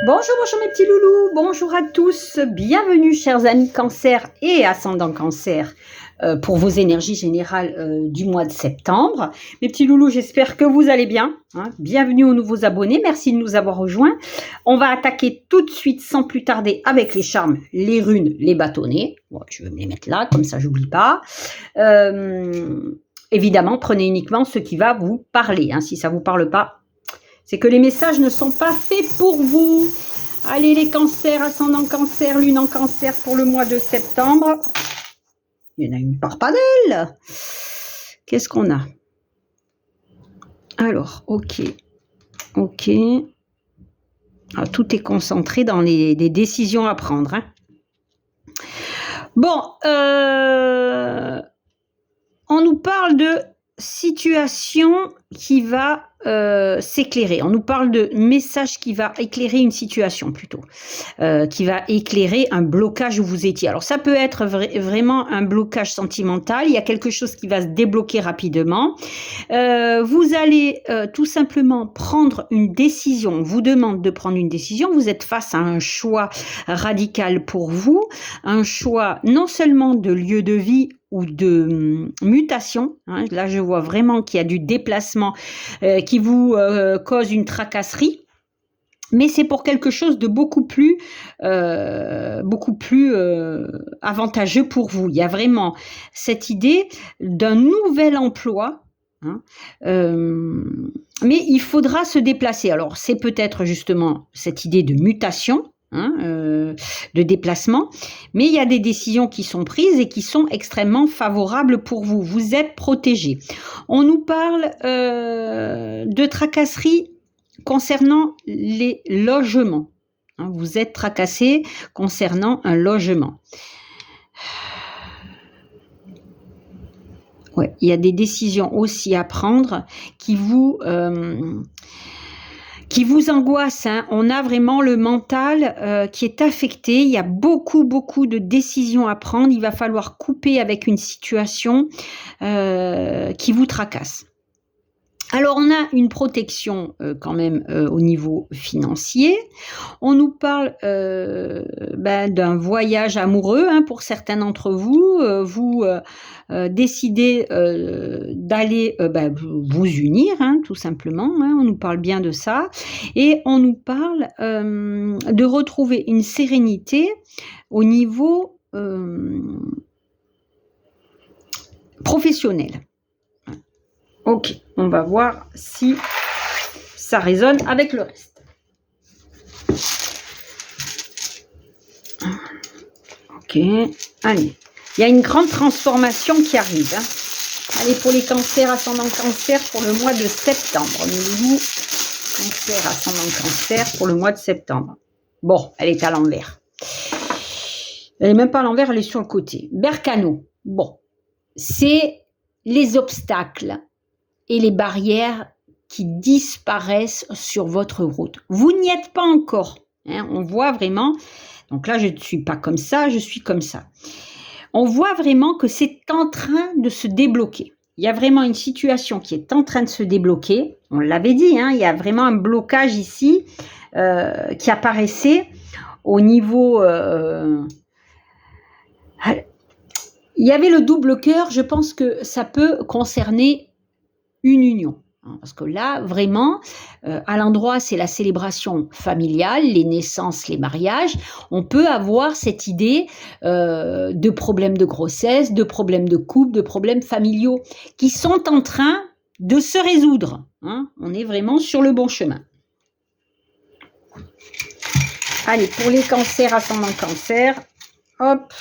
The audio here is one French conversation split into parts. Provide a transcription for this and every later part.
Bonjour mes petits loulous, bonjour à tous, bienvenue chers amis cancer et ascendant cancer pour vos énergies générales du mois de septembre. Mes petits loulous, j'espère que vous allez bien, hein. Bienvenue aux nouveaux abonnés, merci de nous avoir rejoints. On va attaquer tout de suite sans plus tarder avec les charmes, les runes, les bâtonnets. Bon, je vais me les mettre là, comme ça j'oublie pas. Évidemment, prenez uniquement ce qui va vous parler, hein. Si ça ne vous parle pas, c'est que les messages ne sont pas faits pour vous. Allez les cancers, ascendant cancer, lune en cancer pour le mois de septembre. Il y en a une par panel. Qu'est-ce qu'on a? Alors, ok. Ah, tout est concentré dans les décisions à prendre, hein. Bon, on nous parle de situation qui va s'éclairer. On nous parle de message qui va éclairer une situation plutôt, qui va éclairer un blocage où vous étiez. Alors ça peut être vraiment un blocage sentimental, il y a quelque chose qui va se débloquer rapidement. Vous allez tout simplement prendre une décision, on vous demande de prendre une décision, vous êtes face à un choix radical pour vous, un choix non seulement de lieu de vie ou de mutation, hein. Là je vois vraiment qu'il y a du déplacement qui vous cause une tracasserie, mais c'est pour quelque chose de beaucoup plus avantageux pour vous. Il y a vraiment cette idée d'un nouvel emploi, hein, mais il faudra se déplacer. Alors c'est peut-être justement cette idée de mutation, hein, de déplacement, mais il y a des décisions qui sont prises et qui sont extrêmement favorables pour vous. Vous êtes protégé. On nous parle de tracasserie concernant les logements, hein. Vous êtes tracassé concernant un logement. Ouais, il y a des décisions aussi à prendre qui vous angoisse, hein. On a vraiment le mental qui est affecté. Il y a beaucoup de décisions à prendre. Il va falloir couper avec une situation qui vous tracasse. Alors, on a une protection quand même au niveau financier. On nous parle d'un voyage amoureux, hein, pour certains d'entre vous. Vous décidez d'aller vous unir, hein, tout simplement, hein. On nous parle bien de ça. Et on nous parle de retrouver une sérénité au niveau professionnel. Ok, on va voir si ça résonne avec le reste. Ok, allez. Il y a une grande transformation qui arrive, hein. Allez, pour les cancers, ascendant cancer, pour le mois de septembre. Mes loulous, cancer, ascendant cancer, pour le mois de septembre. Bon, elle est à l'envers. Elle n'est même pas à l'envers, elle est sur le côté. Bercano, bon, c'est les obstacles et les barrières qui disparaissent sur votre route. Vous n'y êtes pas encore, hein. On voit vraiment, donc là je ne suis pas comme ça, je suis comme ça. On voit vraiment que c'est en train de se débloquer. Il y a vraiment une situation qui est en train de se débloquer. On l'avait dit, hein, il y a vraiment un blocage ici qui apparaissait au niveau... il y avait le double cœur, je pense que ça peut concerner une union. Parce que là, vraiment, à l'endroit, c'est la célébration familiale, les naissances, les mariages. On peut avoir cette idée de problèmes de grossesse, de problèmes de couple, de problèmes familiaux qui sont en train de se résoudre, hein. On est vraiment sur le bon chemin. Allez, pour les cancers, ascendant cancer, hop,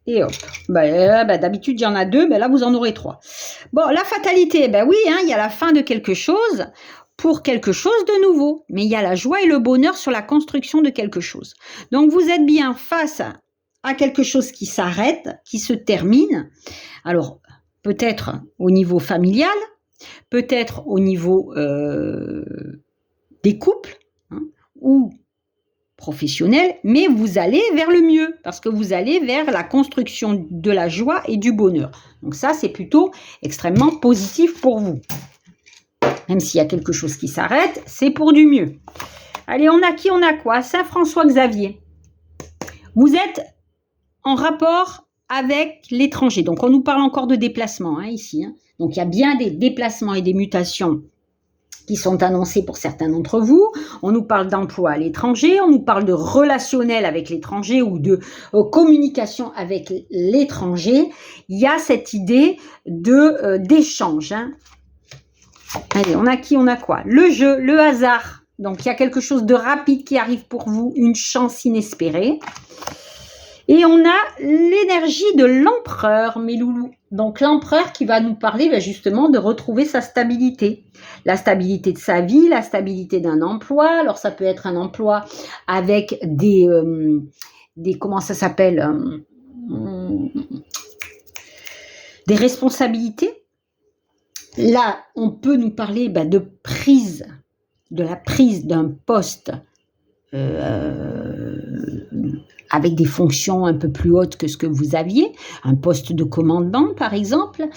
et hop. D'habitude, il y en a 2, là, vous en aurez 3. Bon, la fatalité, oui, hein, il y a la fin de quelque chose pour quelque chose de nouveau. Mais il y a la joie et le bonheur sur la construction de quelque chose. Donc, vous êtes bien face à quelque chose qui s'arrête, qui se termine. Alors, peut-être au niveau familial, peut-être au niveau des couples, hein, ou professionnel, mais vous allez vers le mieux, parce que vous allez vers la construction de la joie et du bonheur. Donc ça, c'est plutôt extrêmement positif pour vous. Même s'il y a quelque chose qui s'arrête, c'est pour du mieux. Allez, on a qui, on a quoi? Saint-François Xavier. Vous êtes en rapport avec l'étranger. Donc, on nous parle encore de déplacement hein, ici. Hein. Donc, il y a bien des déplacements et des mutations qui sont annoncés pour certains d'entre vous. On nous parle d'emploi à l'étranger, on nous parle de relationnel avec l'étranger ou de communication avec l'étranger. Il y a cette idée de d'échange. Hein. Allez, on a qui, on a quoi? Le jeu, le hasard. Donc, il y a quelque chose de rapide qui arrive pour vous, une chance inespérée. Et on a l'énergie de l'empereur, mes loulous. Donc, l'empereur qui va nous parler justement de retrouver sa stabilité. La stabilité de sa vie, la stabilité d'un emploi. Alors, ça peut être un emploi avec des comment ça s'appelle des responsabilités. Là, on peut nous parler de prise, de la prise d'un poste avec des fonctions un peu plus hautes que ce que vous aviez, un poste de commandant par exemple.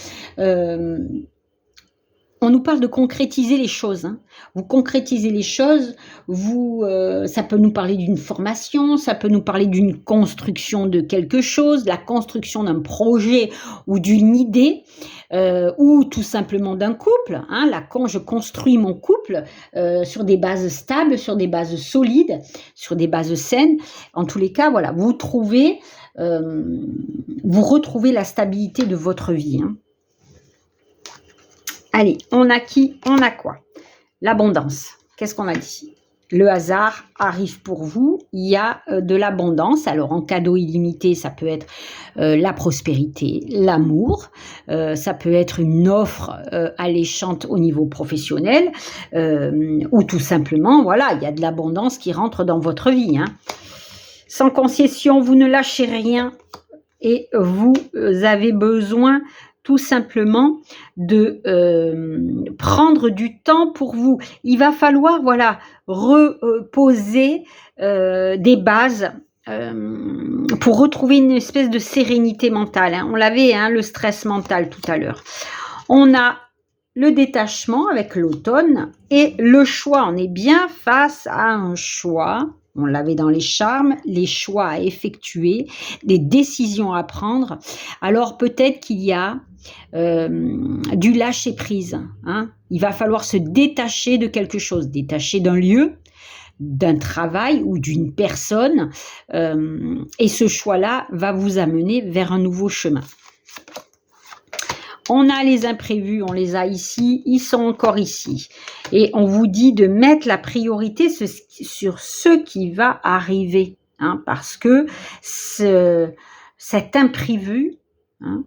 On nous parle de concrétiser les choses. Hein. Vous concrétisez les choses, ça peut nous parler d'une formation, ça peut nous parler d'une construction de quelque chose, la construction d'un projet ou d'une idée, ou tout simplement d'un couple. Hein. Là, quand je construis mon couple sur des bases stables, sur des bases solides, sur des bases saines, en tous les cas, voilà, vous retrouvez la stabilité de votre vie. Hein. Allez, on a qui? On a quoi? L'abondance. Qu'est-ce qu'on a dit? Le hasard arrive pour vous. Il y a de l'abondance. Alors, en cadeau illimité, ça peut être la prospérité, l'amour. Ça peut être une offre alléchante au niveau professionnel. Ou tout simplement, voilà, il y a de l'abondance qui rentre dans votre vie. Hein. Sans concession, vous ne lâchez rien. Et vous avez besoin tout simplement de prendre du temps pour vous. Il va falloir, voilà, reposer des bases pour retrouver une espèce de sérénité mentale. Hein. On l'avait, hein, le stress mental tout à l'heure. On a le détachement avec l'automne et le choix. On est bien face à un choix. On l'avait dans les charmes, les choix à effectuer, des décisions à prendre. Alors peut-être qu'il y a du lâcher prise. Hein. Il va falloir se détacher de quelque chose, détacher d'un lieu, d'un travail ou d'une personne. Et ce choix-là va vous amener vers un nouveau chemin. On a les imprévus, on les a ici, ils sont encore ici. Et on vous dit de mettre la priorité sur ce qui va arriver. Hein, parce que cet imprévu, hein,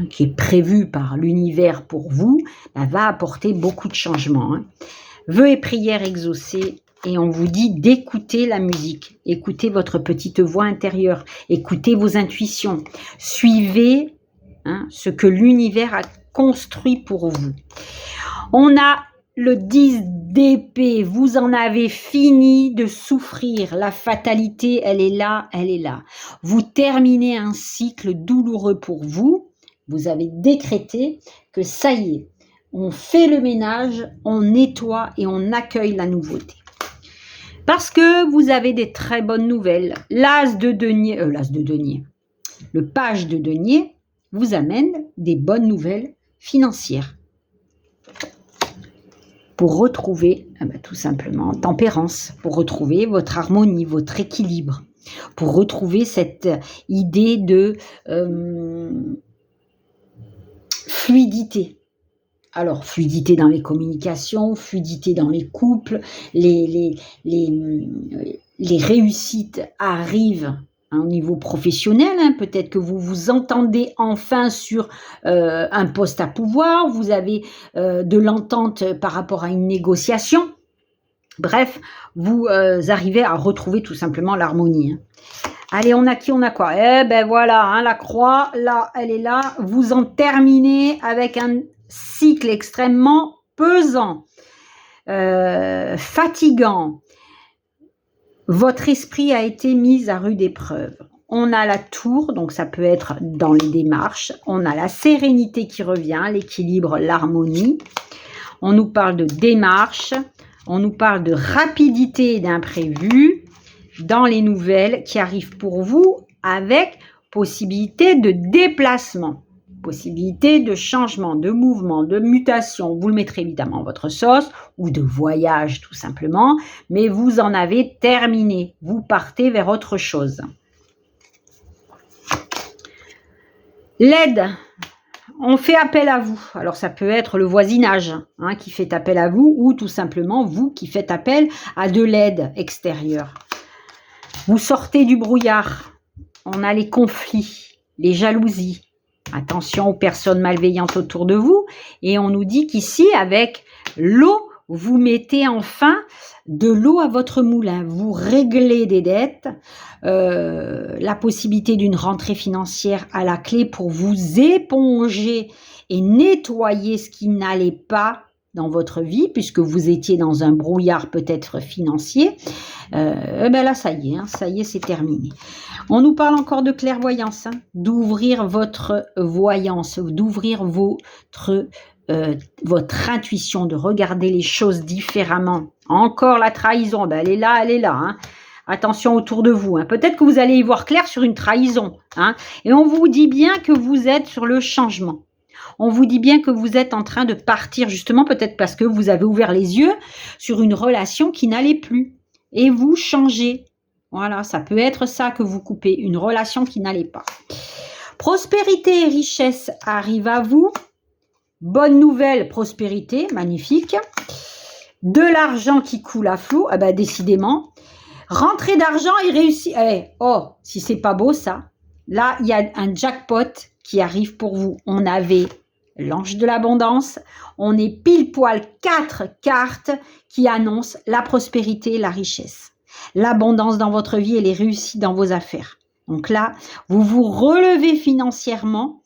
qui est prévu par l'univers pour vous, va apporter beaucoup de changements. Hein. Vœux et prières exaucés. Et on vous dit d'écouter la musique. Écoutez votre petite voix intérieure. Écoutez vos intuitions. Suivez ce que l'univers a construit pour vous. On a le 10 d'épée. Vous en avez fini de souffrir. La fatalité, elle est là, elle est là. Vous terminez un cycle douloureux pour vous. Vous avez décrété que ça y est, on fait le ménage, on nettoie et on accueille la nouveauté. Parce que vous avez des très bonnes nouvelles. L'as de denier, le page de denier vous amène des bonnes nouvelles financières. Pour retrouver, tout simplement, tempérance, pour retrouver votre harmonie, votre équilibre, pour retrouver cette idée de fluidité. Alors, fluidité dans les communications, fluidité dans les couples, les réussites arrivent au niveau professionnel. Hein. Peut-être que vous vous entendez enfin sur un poste à pouvoir, vous avez de l'entente par rapport à une négociation. Bref, vous arrivez à retrouver tout simplement l'harmonie. Hein. Allez, on a qui, on a quoi? Eh ben voilà, hein, la croix, là, elle est là. Vous en terminez avec un cycle extrêmement pesant, fatigant. Votre esprit a été mis à rude épreuve. On a la tour, donc ça peut être dans les démarches. On a la sérénité qui revient, l'équilibre, l'harmonie. On nous parle de démarche. On nous parle de rapidité et d'imprévu dans les nouvelles qui arrivent pour vous avec possibilité de déplacement, possibilité de changement, de mouvement, de mutation. Vous le mettrez évidemment à votre sauce ou de voyage tout simplement, mais vous en avez terminé. Vous partez vers autre chose. L'aide. On fait appel à vous. Alors, ça peut être le voisinage qui fait appel à vous ou tout simplement vous qui faites appel à de l'aide extérieure. Vous sortez du brouillard. On a les conflits, les jalousies. Attention aux personnes malveillantes autour de vous. Et on nous dit qu'ici, avec l'eau, vous mettez enfin de l'eau à votre moulin. Vous réglez des dettes, la possibilité d'une rentrée financière à la clé pour vous éponger et nettoyer ce qui n'allait pas dans votre vie, puisque vous étiez dans un brouillard peut-être financier. Là, ça y est, c'est terminé. On nous parle encore de clairvoyance, d'ouvrir votre voyance, d'ouvrir votre intuition, de regarder les choses différemment. Encore la trahison, elle est là. Attention autour de vous. Peut-être que vous allez y voir clair sur une trahison. Et on vous dit bien que vous êtes sur le changement. On vous dit bien que vous êtes en train de partir, justement, peut-être parce que vous avez ouvert les yeux sur une relation qui n'allait plus. Et vous changez. Voilà, ça peut être ça que vous coupez, une relation qui n'allait pas. Prospérité et richesse arrivent à vous. Bonne nouvelle, prospérité, magnifique. De l'argent qui coule à flot, décidément. Rentrée d'argent et réussite. Si c'est pas beau ça. Là, il y a un jackpot qui arrive pour vous. On avait l'ange de l'abondance. On est pile poil 4 cartes qui annoncent la prospérité et la richesse. L'abondance dans votre vie et les réussites dans vos affaires. Donc là, vous vous relevez financièrement,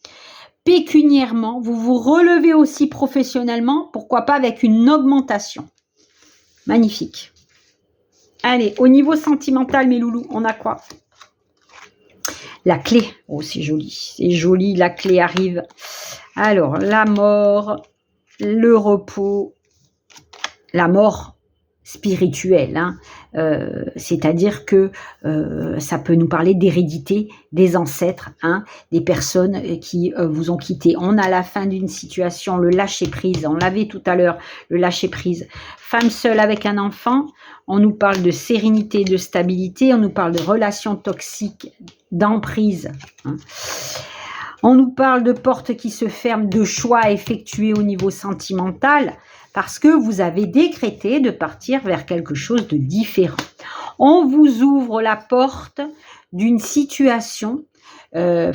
pécuniairement, vous vous relevez aussi professionnellement, pourquoi pas avec une augmentation. Magnifique. Allez, au niveau sentimental, mes loulous, on a quoi? La clé. Oh, c'est joli. C'est joli, la clé arrive. Alors, la mort, le repos, la mort spirituelle, c'est-à-dire que ça peut nous parler d'hérédité, des ancêtres, des personnes qui vous ont quitté. On a la fin d'une situation, le lâcher-prise, on l'avait tout à l'heure, le lâcher-prise. Femme seule avec un enfant, on nous parle de sérénité, de stabilité, on nous parle de relations toxiques, d'emprise. On nous parle de portes qui se ferment, de choix à effectuer au niveau sentimental, parce que vous avez décrété de partir vers quelque chose de différent. On vous ouvre la porte d'une situation, vous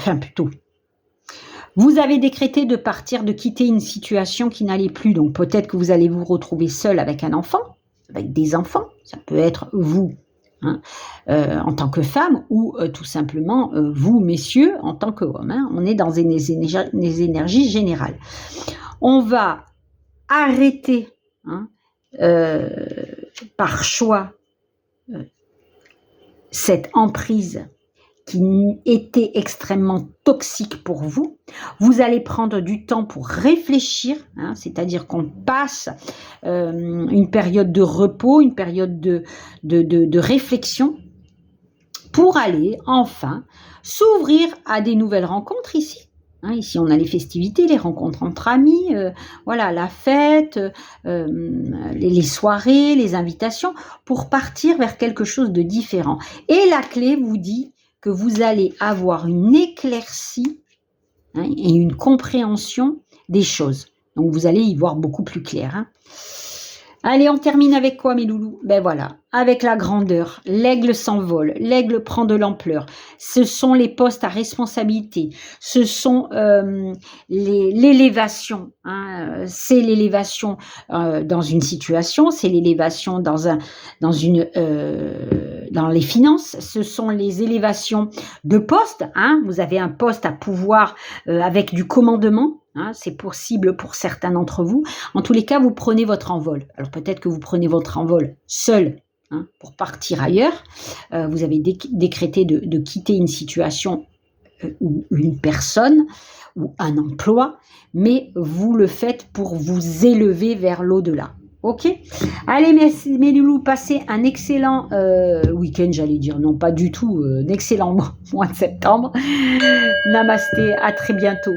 avez décrété de partir, de quitter une situation qui n'allait plus. Donc peut-être que vous allez vous retrouver seul avec un enfant, avec des enfants. Ça peut être vous en tant que femme ou tout simplement vous, messieurs, en tant qu'hommes. On est dans des énergies générales. On va arrêter par choix cette emprise qui était extrêmement toxique pour vous. Vous allez prendre du temps pour réfléchir, c'est-à-dire qu'on passe une période de repos, une période de réflexion pour aller enfin s'ouvrir à des nouvelles rencontres ici. Ici, on a les festivités, les rencontres entre amis, la fête, les soirées, les invitations, pour partir vers quelque chose de différent. Et la clé vous dit que vous allez avoir une éclaircie et une compréhension des choses. Donc, vous allez y voir beaucoup plus clair. Allez, on termine avec quoi, mes loulous? Voilà, avec la grandeur. L'aigle s'envole, l'aigle prend de l'ampleur. Ce sont les postes à responsabilité, ce sont l'élévation. C'est l'élévation dans une situation, c'est l'élévation dans les finances, ce sont les élévations de postes. Vous avez un poste à pouvoir avec du commandement. C'est possible pour certains d'entre vous. En tous les cas, vous prenez votre envol. Alors peut-être que vous prenez votre envol seul pour partir ailleurs. Vous avez décrété de quitter une situation ou une personne ou un emploi, mais vous le faites pour vous élever vers l'au-delà. Ok. Allez, merci mes loulous, passez un excellent week-end, j'allais dire. Non, pas du tout. Un excellent mois de septembre. Namasté, à très bientôt.